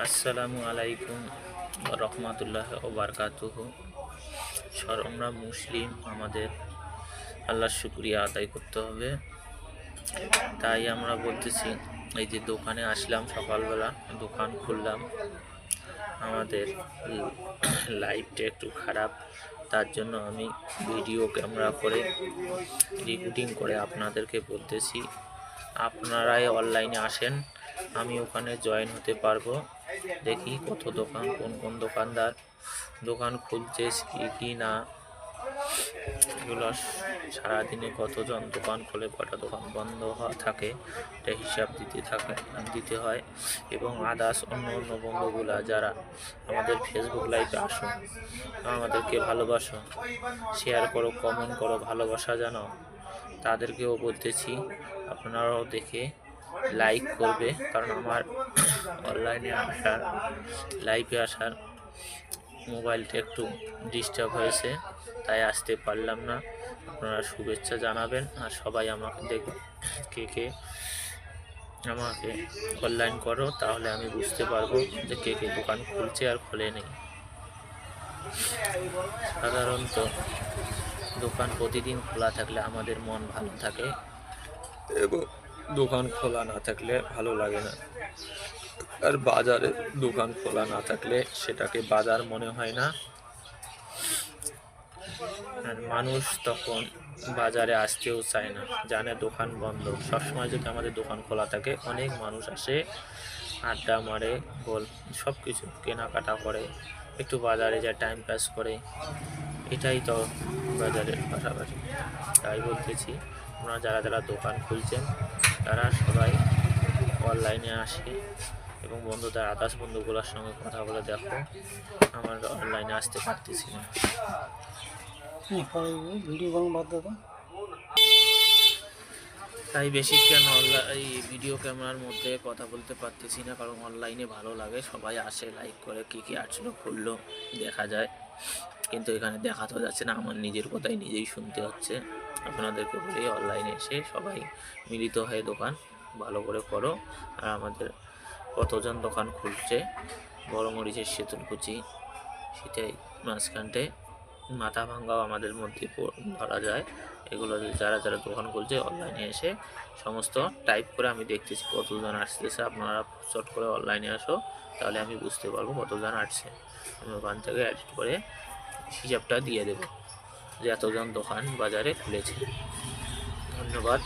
আসসালামু আলাইকুম রহমতুল্লাহ ও বারকাতুহু। আমরা মুসলিম, আমাদের আল্লাহর শুকরিয়া আদায় করতে হবে। তাই আমরা বলতেছি, এই যে দোকানে আসলাম, সকালবেলা দোকান খুললাম, আমাদের লাইফটা একটু খারাপ, তার জন্য আমি ভিডিও ক্যামেরা করে রিকর্ডিং করে আপনাদেরকে বলতেছি, আপনারাই অনলাইনে আসেন, আমি ওখানে জয়েন হতে পারবো। দেখি কত দোকান, কোন কোন দোকানদার দোকান খুলছে কি না, এগুলো সারাদিনে কতজন দোকান খোলে, কটা দোকান বন্ধ থাকে, এটা হিসাব দিতে হয়। এবং আদার্স অন্য অন্য বন্ধুগুলা যারা আমাদের ফেসবুক লাইভে আসো, আমাদেরকে ভালোবাসো, শেয়ার করো, কমেন্ট করো, ভালোবাসা জানাও, তাদেরকেও বলতেছি আপনারাও দেখে লাইক করবে। কারণ আমার অনলাইনে আসার, লাইভে আসার মোবাইলটা একটু ডিস্টার্ব হয়েছে, তাই আসতে পারলাম না। আপনারা শুভেচ্ছা জানাবেন, আর সবাই আমাকে কে আমাকে অনলাইন করো, তাহলে আমি বুঝতে পারবো যে কে দোকান খুলছে আর খোলে নেই। সাধারণত দোকান প্রতিদিন খোলা থাকলে আমাদের মন ভালো থাকে, এবং দোকান খোলা না থাকলে ভালো লাগে না। আর বাজারে দোকান খোলা না থাকলে সেটাকে বাজার মনে হয় না, আর মানুষ তখন বাজারে আসতেও চায় না, জানে দোকান বন্ধ। সবসময় যদি আমাদের দোকান খোলা থাকে, অনেক মানুষ আসে, আড্ডা মারে, সব কিছু কেনাকাটা করে, একটু বাজারে যায়, টাইম পাস করে, এটাই তো বাজারের পাশাপাশি। তাই বলতেছি, আপনারা যারা যারা দোকান খুলছেন তারা সবাই অনলাইনে আসে, এবং বন্ধুদের আদার্স বন্ধুগুলোর সঙ্গে কথা বলে দেখো, আমার অনলাইনে আসতে পারতেছি না। তাই বেশি কেন এই ভিডিও ক্যামেরার মধ্যে কথা বলতে পারতেছি না, কারণ অনলাইনে ভালো লাগে, সবাই আসে, লাইক করে, কি আসলো খুললো দেখা যায়, কিন্তু এখানে দেখা তো যাচ্ছে না, আমার নিজের কথাই নিজেই শুনতে হচ্ছে। আপনাদেরকে বলি, অনলাইনে এসে সবাই মিলিত হয়ে দোকান ভালো করে করো। আর আমাদের কতজন দোকান খুলছে, বড় মরিচের শীতলকুচি, শীতের মাঝখানটে মাথা ভাঙ্গাও আমাদের মধ্যে ধরা যায়। এগুলো যারা যারা দোকান খুলছে অনলাইনে এসে সমস্ত টাইপ করে আমি দেখতেছি কতজন আসতেছে। আপনারা চট করে অনলাইনে আসো, তাহলে আমি বুঝতে পারবো কতজন আসছে। আমি ওখান থেকে এডিট করে হিসাবটা দিয়ে দেবো যে এতজন দোকান বাজারে খুলেছে। ধন্যবাদ।